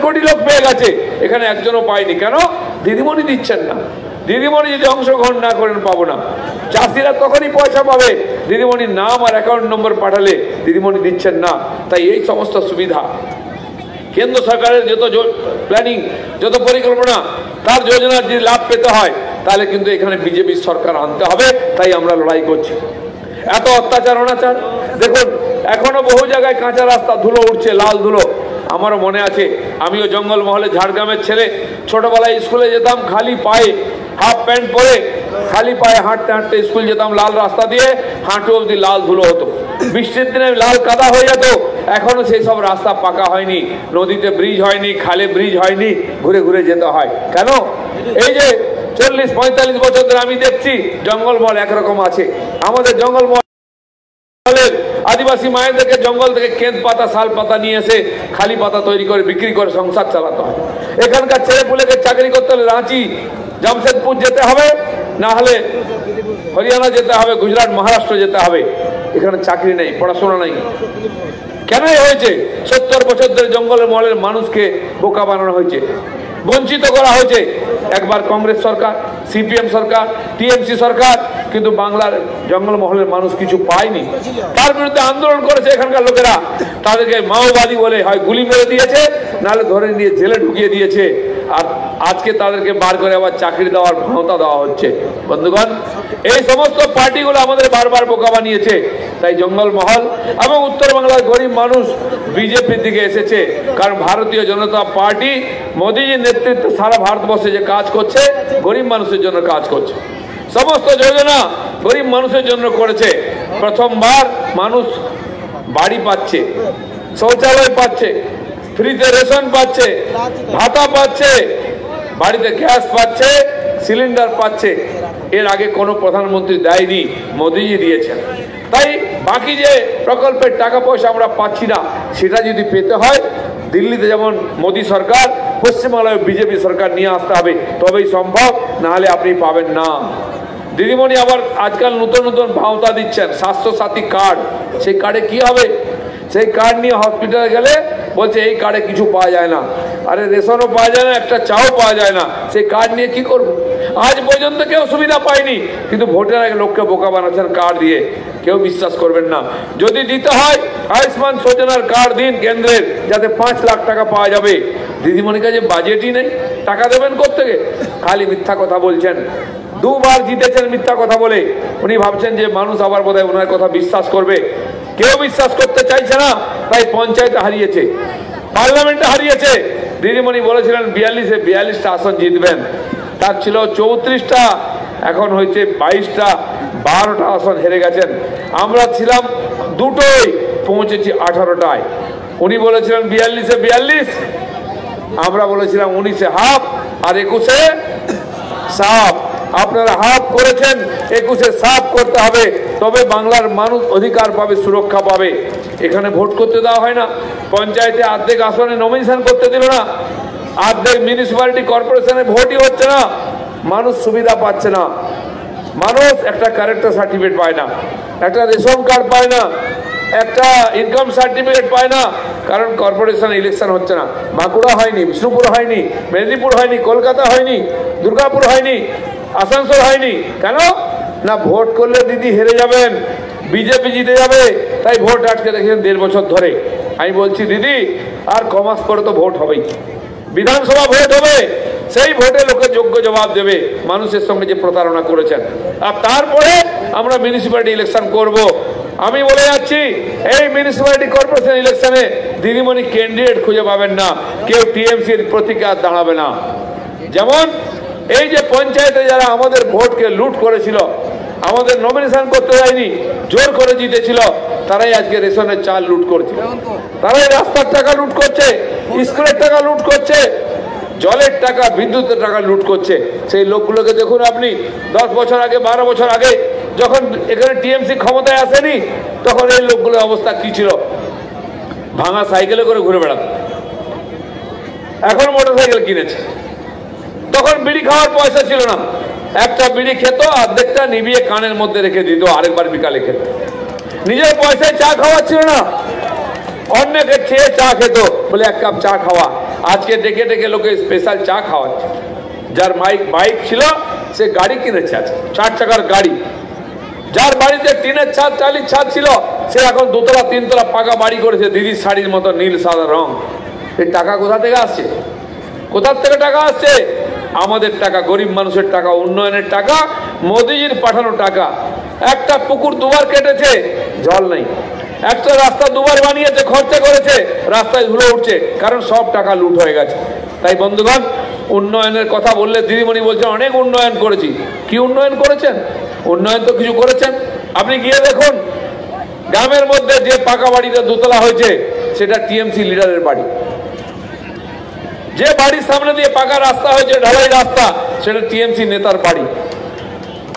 কোটি লোক পেয়ে গেছে, এখানে একজনও পায়নি। কেন? দিদিমণি দিচ্ছেন না। দিদিমণি যদি অংশগ্রহণ না করেন পাবো না। চাষিরা তখনই পয়সা পাবে দিদিমণির নাম আর অ্যাকাউন্ট নম্বর পাঠালে, দিদিমণি দিচ্ছেন না। তাই এই সমস্ত সুবিধা কেন্দ্র সরকারের যত প্ল্যানিং, যত পরিকল্পনা, তার যোজনার যদি লাভ পেতে হয় তাহলে কিন্তু এখানে বিজেপি সরকার আনতে হবে। তাই আমরা লড়াই করছি। এত অত্যাচার অনাচার দেখুন, এখনো বহু জায়গায় কাঁচা রাস্তা, ধুলো উঠছে, লাল ধুলো। আমারও মনে আছে, আমিও জঙ্গলমহলে ঝাড়গ্রামের ছেলে, ছোটবেলায় স্কুলে যেতাম খালি পায়ে, হাফ প্যান্ট পরে খালি পায়ে হাঁটতে হাঁটতে স্কুল যেতাম, লাল রাস্তা দিয়ে হাঁটু অবধি লাল ধুলো হতো, বৃষ্টির দিনে লাল কাদা হয়ে যেত। এখনো সেই সব রাস্তা পাকা হয়নি, নদীতে ব্রিজ হয়নি, খালে ব্রিজ হয়নি, ঘুরে ঘুরে যেতে হয়। কেন? এই যে 40-45 বছর ধরে আমি দেখছি জঙ্গলমহল একরকম আছে। আমাদের জঙ্গলমহল আদিবাসী মায়েদেরকে জঙ্গল থেকে কেঁদ পাতা, শাল পাতা নিয়ে এসে খালি পাতা তৈরি করে বিক্রি করে সংসার চালাতে হয়। এখানকার ছেলে পুলেকে চাকরি করতে হলে রাঁচি, জামশেদপুর যেতে হবে, না হলে হরিয়ানা যেতে হবে, গুজরাট, মহারাষ্ট্র যেতে হবে। এখানে চাকরি নেই, পড়াশোনা নেই। কেন হয়েছে? 70 বছর ধরে জঙ্গলের মহলের মানুষকে বোকা বানানো হয়েছে, বঞ্চিত করা হয়েছে। একবার কংগ্রেস সরকার, সিপিএম সরকার, টিএমসি সরকার, কিন্তু বাংলার জঙ্গলমহলের মানুষ কিছু পায়নি। তার বিরুদ্ধে আন্দোলন করেছে এখানকার লোকেরা। তাদেরকে মাওবাদী বলে হয় গুলি মেরে দিয়েছে, নাহলে ধরে নিয়ে জেলে ঢুকিয়ে দিয়েছে। আর আজকে তাদেরকে বার করে আবার চাকরি দেওয়ার ভাওতা দেওয়া হচ্ছে। বন্ধুগণ, এই সমস্ত পার্টিগুলো আমাদের বারবার বোকা বানিয়েছে। তাই জঙ্গলমহল এবং উত্তরবাংলার গরিব মানুষ বিজেপির দিকে এসেছে। কারণ ভারতীয় জনতা পার্টি মোদীজির নেতৃত্বে সারা ভারতবর্ষে যে কাজ করছে, গরিব মানুষের জন্য কাজ করছে। সমস্ত যোজনা গরিব মানুষের জন্য করেছে। প্রথমবার মানুষ বাড়ি পাচ্ছে, শৌচালয় পাচ্ছে, ফ্রিতে রেশন পাচ্ছে, ভাতা পাচ্ছে, বাড়িতে গ্যাস পাচ্ছে, সিলিন্ডার পাচ্ছে। এর আগে কোনো প্রধানমন্ত্রী দেয়নি, মোদীজি দিয়েছেন। তাই বাকি যে প্রকল্পের টাকা পয়সা আমরা পাচ্ছি না, সেটা যদি পেতে হয় দিল্লিতে যেমন মোদী সরকার, পশ্চিমবাংলায় বিজেপি সরকার নিয়ে আসতে হবে, তবেই সম্ভব, না হলে আপনি পাবেন না। দিদিমণি আবার আজকাল নতুন নতুন ভাওতা দিচ্ছেন, স্বাস্থ্যসাথী কার্ড। সেই কার্ডে কি হবে? সেই কার্ড নিয়ে হসপিটালে গেলে বলছে এই কার্ডে কিছু পাওয়া যায় না। আরে রেশনও পাওয়া যায় না, একটা চাও পাওয়া যায় না, সেই কার্ড নিয়ে কি করব? আজ পর্যন্ত কেউ সুবিধা পায়নি, কিন্তু ভোটের আগে লোককে বোকা বানাচ্ছেন কার্ড দিয়ে। কেউ বিশ্বাস করবেন না। যদি দিতে হয় আয়ুষ্মান যোজনার কার্ড দিন কেন্দ্রের, যাতে 5 লাখ টাকা পাওয়া যাবে। দিদিমণির কাছে বাজেটই নেই, টাকা দেবেন কোত্থেকে? খালি মিথ্যা কথা বলছেন। 2 বার জিতেছেন মিথ্যা কথা বলে। উনি ভাবছেন যে মানুষ আবার বোধহয় ওনার কথা বিশ্বাস করবে। কেউ বিশ্বাস করতে চাইছে না। তাই পঞ্চায়েতে হারিয়েছে, পার্লামেন্টে হারিয়েছে। দিদিমণি বলেছিলেন 42টা আসন জিতবেন, তার ছিল 34টা, এখন হয়েছে 22টা, 12টা আসন হেরে গেছেন। আমরা ছিলাম 2টোই, পৌঁছেছি 18টায়। উনি বলেছিলেন 42 আমরা বলেছিলাম 19 হাফ আর 21 সাফ। আপনারা হাফ করেছেন, 21 সাফ করতে হবে, তবে বাংলার মানুষ অধিকার পাবে, সুরক্ষা পাবে। এখানে ভোট করতে দেওয়া হয় না। পঞ্চায়েতে অর্ধেক আসনে নমিনেশন করতে দিল না, অর্ধেক মিউনিসিপ্যালিটি কর্পোরেশনে ভোটই হচ্ছে না। মানুষ সুবিধা পাচ্ছে না, মানুষ একটা ক্যারেক্টার সার্টিফিকেট পায় না, একটা রেশন কার্ড পায় না, একটা ইনকাম সার্টিফিকেট পায় না। কারণ কর্পোরেশন ইলেকশন হচ্ছে না। বাঁকুড়া হয়নি, বিষ্ণুপুর হয়নি, মেদিনীপুর হয়নি, কলকাতা হয়নি, দুর্গাপুর হয়নি, আসানসোল হয়নি। কেন না? ভোট করলে দিদি হেরে যাবেন, বিজেপি জিতে যাবে, তাই ভোট আটকে রেখেছেন 1.5 বছর ধরে। আমি বলছি দিদি, আর কমাস পরে তো ভোট হবেই, বিধানসভা ভোট হবে। সেই ভোটে লোকে যোগ্য জবাব দেবে মানুষের সঙ্গে যে প্রতারণা করেছেন। আর তারপরে আমরা মিউনিসিপ্যালিটি ইলেকশন করব। আমি বলে যাচ্ছি, এই মিউনিসিপ্যালিটি কর্পোরেশন ইলেকশনে দিদিমণি ক্যান্ডিডেট খুঁজে পাবেন না, কেউ টিএমসির প্রতীকে আর দাঁড়াবে না। যেমন এই যে পঞ্চায়েতে যারা আমাদের ভোটকে লুট করেছিল, আমাদের নমিনেশন করতে যায়নি, জোর করে জিতেছিল, তারাই আজকে রেশনের চাল লুট করছে, তারাই রাস্তার টাকা লুট করছে, স্কুলের টাকা লুট করছে, জলের টাকা, বিদ্যুতের টাকা লুট করছে। সেই লোকগুলোকে দেখুন আপনি। 10 বছর আগে, 12 বছর আগে যখন এখানে টিএমসি ক্ষমতায় আসেনি, তখন এই লোকগুলোর অবস্থা কি ছিল? ভাঙা সাইকেলে করে ঘুরে বেড়াতো, এখন মোটরসাইকেল কিনেছে। তখন বিড়ি খাওয়ার পয়সা ছিল না, একটা বিড়ি খেত, অর্ধেকটা নিভিয়ে কানের মধ্যে রেখে দিত, আরেকবার বিকালে খেত। নিজের পয়সায় চা খাওয়া ছিল না, অন্যকে চেয়ে চা খেত, বলে 1 কাপ চা খাওয়া। আজকে ডেকে ডেকে লোকে স্পেশাল চা খাওয়াচ্ছে। যার বাইক ছিল সে গাড়ি কিনেছে, আছে 4 চাকার গাড়ি। যার বাড়িতে টিনের ছাদ, চালির ছাদ ছিল, সে এখন 2তলা 3তলা পাকা বাড়ি করেছে, দিদির শাড়ির মতো নীল সাদা রং। এই টাকা কোথা থেকে আসছে? কোথার থেকে টাকা আসছে? আমাদের টাকা, গরিব মানুষের টাকা, উন্নয়নের টাকা, মোদিজির পাঠানো টাকা। একটা পুকুর 2বার কেটেছে, জল নেই। একটা রাস্তা 2বার বানিয়েছে, খরচা করেছে, রাস্তায় ধুলো উঠছে, কারণ সব টাকা লুট হয়ে গেছে। তাই বন্ধুগণ, উন্নয়নের কথা বললে দিদিমণি বলছেন অনেক উন্নয়ন করেছি। কি উন্নয়ন করেছেন? উন্নয়ন তো কিছু করেছেন। আপনি গিয়ে দেখুন, গ্রামের মধ্যে যে পাকা বাড়িটা 2তলা হয়েছে সেটা টিএমসি লিডারের বাড়ি। যে বাড়ির সামনে দিয়ে পাকা রাস্তা হয়েছে, ঢালাই রাস্তা, সেটা টিএমসি নেতার বাড়ি।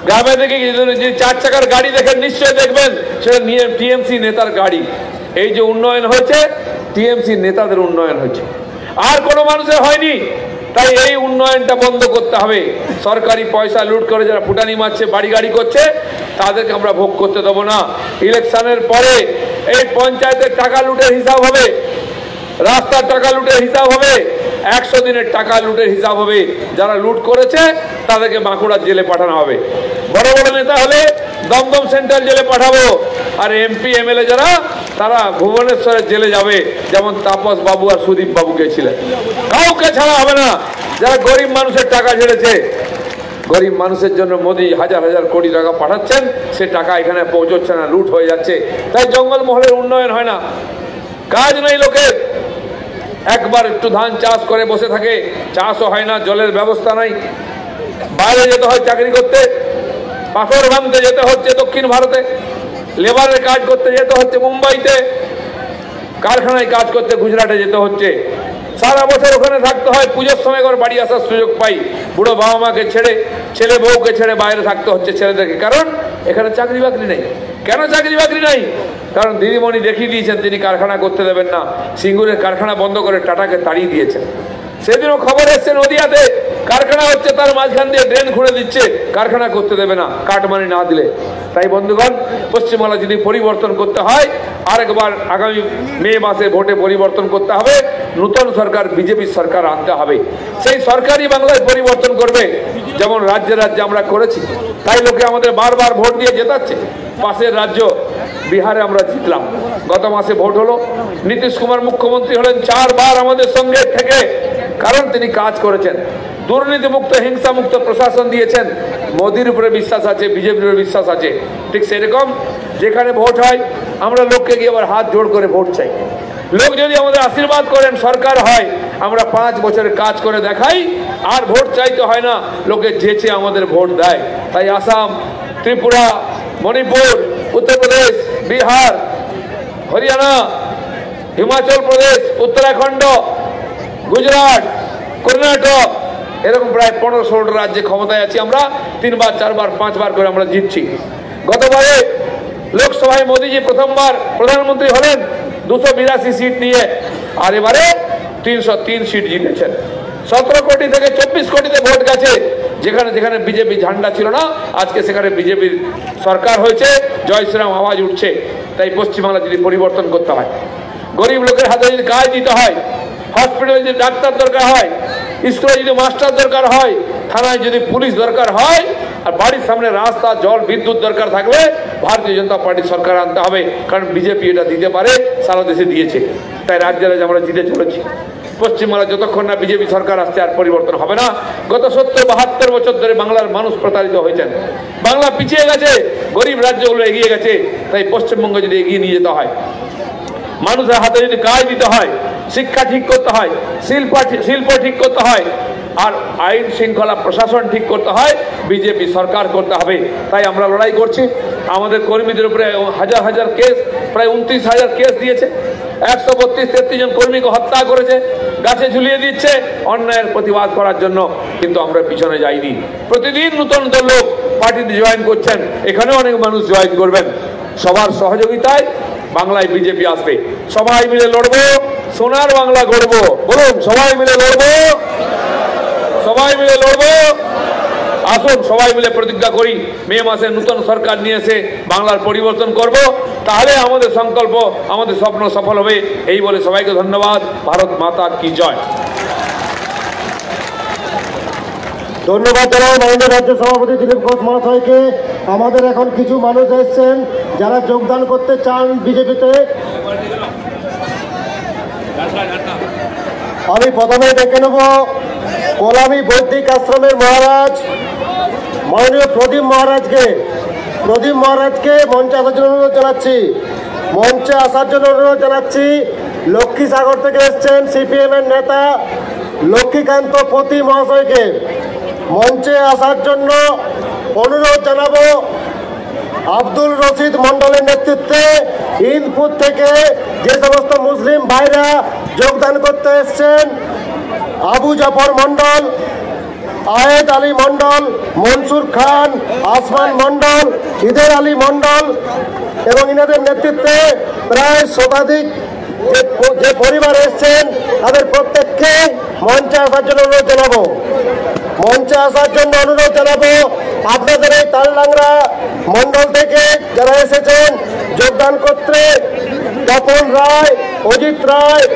গ্রামে দেখে যে 4 চাকার গাড়ি দেখেন, নিশ্চয়ই দেখবেন সেটা টিএমসি নেতার গাড়ি। এই যে উন্নয়ন হয়েছে, টিএমসি নেতাদের উন্নয়ন হয়েছে, আর কোনো মানুষের হয়নি। তাই এই উন্নয়নটা বন্ধ করতে হবে। সরকারি পয়সা লুট করে যারা ফুটানি মারছে, বাড়ি গাড়ি করছে, তাদেরকে আমরা ভোগ করতে দেবো না। ইলেকশনের পরে এই পঞ্চায়েতের টাকা লুটের হিসাব হবে, রাস্তার টাকা লুটের হিসাব হবে, 100 দিনের টাকা লুটের হিসাব হবে। যারা লুট করেছে তাদেরকে বাঁকুড়ার জেলে পাঠানো হবে। বড় বড় নেতা হলে দমদম সেন্ট্রাল জেলে পাঠাবো, আর এমপি এমএলএ যারা, তারা ভুবনেশ্বরের জেলে যাবে, যেমন তাপস বাবু আর সুদীপ বাবু গেছিলেন। কাউকে ছাড়া হবে না। যারা গরিব মানুষের টাকা ঝেড়েছে, গরিব মানুষের জন্য মোদি হাজার হাজার কোটি টাকা পাঠাচ্ছেন, সে টাকা এখানে পৌঁছচ্ছে না, লুট হয়ে যাচ্ছে। তাই জঙ্গলমহলের উন্নয়ন হয় না, কাজ নেই লোকের। একবার একটু ধান চাষ করে বসে থাকে, চাষও হয় না, জলের ব্যবস্থা নাই। বাইরে যেতে হয় চাকরি করতে, পাথর ভাঙতে যেতে হচ্ছে দক্ষিণ ভারতে, লেবারের কাজ করতে যেতে হচ্ছে মুম্বাইতে, কারখানায় কাজ করতে গুজরাটে যেতে হচ্ছে। সারা বছর ওখানে থাকতে হয়, পুজোর সময় করে বাড়ি আসার সুযোগ পাই। বুড়ো বাবা মাকে ছেড়ে, ছেলে বউকে ছেড়ে বাইরে থাকতে হচ্ছে ছেলেদেরকে, কারণ এখানে চাকরি বাকরি নেই। কেন চাকরি বাকরি নাই? কারণ দিদিমণি দেখিয়ে দিয়েছেন তিনি কারখানা করতে দেবেন না। সিঙ্গুরের কারখানা বন্ধ করে টাটাকে তাড়িয়ে দিয়েছেন। সেদিনও খবর এসছে নদিয়াতে কারখানা হচ্ছে, তার মাঝখান দিয়ে ড্রেন খুঁড়ে দিচ্ছে, কারখানা করতে দেবে না কাটমানি না দিলে। তাই বন্ধুগণ, পশ্চিমবাংলা যদি পরিবর্তন করতে হয়, আরেকবার আগামী মে মাসে ভোটে পরিবর্তন করতে হবে, নূতন সরকার, বিজেপি সরকার আনতে হবে। সেই সরকারই বাংলায় পরিবর্তন করবে, যেমন রাজ্যে রাজ্যে আমরা করেছি। তাই লোকে আমাদের বারবার ভোট দিয়ে জেতাচ্ছে। পাশের রাজ্য বিহারে আমরা জিতলাম, গত মাসে ভোট হলো, নীতিশ কুমার মুখ্যমন্ত্রী হলেন 4 বার আমাদের সঙ্গে থেকে, কারণ তিনি কাজ করেছেন, দুর্নীতিমুক্ত হিংসামুক্ত প্রশাসন দিয়েছেন। মোদির উপরে বিশ্বাস আছে, বিজেপির উপরে বিশ্বাস আছে। ঠিক সেরকম যেখানে ভোট হয়, আমরা লোককে গিয়ে আবার হাত জোড় করে ভোট চাই। লোক যদি আমাদের আশীর্বাদ করেন, সরকার হয়, আমরা 5 বছরের কাজ করে দেখাই, আর ভোট চাইতে হয় না, লোকে যেচে আমাদের ভোট দেয়। তাই আসাম, ত্রিপুরা, মণিপুর, উত্তরপ্রদেশ, বিহার, হরিয়ানা, হিমাচল প্রদেশ, উত্তরাখণ্ড, গুজরাট, কর্ণাটক, এরকম প্রায় 15-16টা রাজ্যে ক্ষমতায় আছি আমরা। 3 বার, 4 বার, 5 বার করে আমরা জিতছি। গতবারে লোকসভায় মোদিজি প্রথমবার প্রধানমন্ত্রী হলেন 282 সিট নিয়ে, আর এবারে 303 সিট জিতেছেন। 17 কোটি থেকে 24 কোটিতে ভোট গেছে। যেখানে যেখানে বিজেপি ঝান্ডা ছিল না, আজকে সেখানে বিজেপির সরকার হয়েছে, জয় শ্রীরাম আওয়াজ উঠছে। তাই পশ্চিমবাংলা যদি পরিবর্তন করতে হয়, গরিব লোকের হাতে যদি কাজ দিতে হয়, হসপিটালে যদি ডাক্তার দরকার হয়, স্কুলে যদি মাস্টার দরকার হয়, থানায় যদি পুলিশ দরকার হয়, আর বাড়ির সামনে রাস্তা, জল, বিদ্যুৎ দরকার থাকবে, ভারতীয় জনতা পার্টির সরকার আনতে হবে। কারণ বিজেপি এটা দিতে পারে, সারা দেশে দিয়েছে। তাই রাজ্যে রাজ্যে আমরা জিতে চলেছি। পশ্চিমবাংলা যতক্ষণ না বিজেপি সরকার আসছে, আর পরিবর্তন হবে না। গত 70-72 বছর ধরে বাংলার মানুষ প্রতারিত হয়েছেন। বাংলা পিছিয়ে গেছে, গরিব রাজ্যগুলো এগিয়ে গেছে। তাই পশ্চিমবঙ্গ যদি এগিয়ে নিয়ে যেতে হয়, মানুষের হাতে যদি কাজ দিতে হয়, শিক্ষা ঠিক করতে হয়, শিল্প ঠিক করতে হয়, আর আইন শৃঙ্খলা প্রশাসন ঠিক করতে হয়, বিজেপি সরকার করতে হবে। তাই আমরা লড়াই করছি। আমাদের কর্মীদের উপরে হাজার হাজার কেস, প্রায় 29,000 কেস দিয়েছে। 132-33 জন কর্মীকে হত্যা করেছে, গাছে ঝুলিয়ে দিচ্ছে অন্যায়ের প্রতিবাদ করার জন্য। কিন্তু আমরা পিছনে যাইনি। প্রতিদিন নতুন নতুন লোক পার্টিতে জয়েন করছেন, এখানেও অনেক মানুষ জয়েন করবেন। সবার সহযোগিতায় বাংলায় বিজেপি আসবে। সবাই মিলে লড়বো, সোনার বাংলা গড়বো। বলুন, সবাই মিলে লড়বো, সবাই মিলে লড়বো। আসুন সবাই মিলে প্রতিজ্ঞা করি, মে মাসে নতুন সরকার নিয়ে এসে বাংলার পরিবর্তন করব। তাহলে আমাদের সংকল্প, আমাদের স্বপ্ন সফল হবে। এই বলে সবাইকে ধন্যবাদ। ভারত মাতা কি জয়। ধন্যবাদ জানাই মাননীয় রাজ্য সভাপতি দিলীপ ঘোষ মহাশয়কে। আমাদের এখন কিছু মানুষ এসেছেন যারা যোগদান করতে চান বিজেপিতে। আমি প্রথমে ডেকে নেব কোলামি বৈদিক আশ্রমের মহারাজ মাননীয় প্রদীপ মহারাজকে মঞ্চে আসার জন্য অনুরোধ জানাচ্ছি। লক্ষ্মীসাগর থেকে এসছেন সিপিএম এর নেতা লক্ষ্মীকান্ত পতি মহাশয়কে মঞ্চে আসার জন্য অনুরোধ জানাবো। আব্দুল রশিদ মন্ডলের নেতৃত্বে ইন্দপুর থেকে যে সমস্ত মুসলিম ভাইরা যোগদান করতে এসছেন, আবু জাফর মন্ডল, আয়েদ আলী মন্ডল, মনসুর খান, আসমান মন্ডল, ঈদের আলী মন্ডল এবং ইনাদের নেতৃত্বে প্রায় শতাধিক যে পরিবার এসছেন তাদের প্রত্যেককে মঞ্চে আসার জন্য অনুরোধ জানাবো। আপনাদের এই তালডাংরা মন্ডল থেকে যারা এসেছেন যোগদান করতে, তপন রায়, অজিত রায়,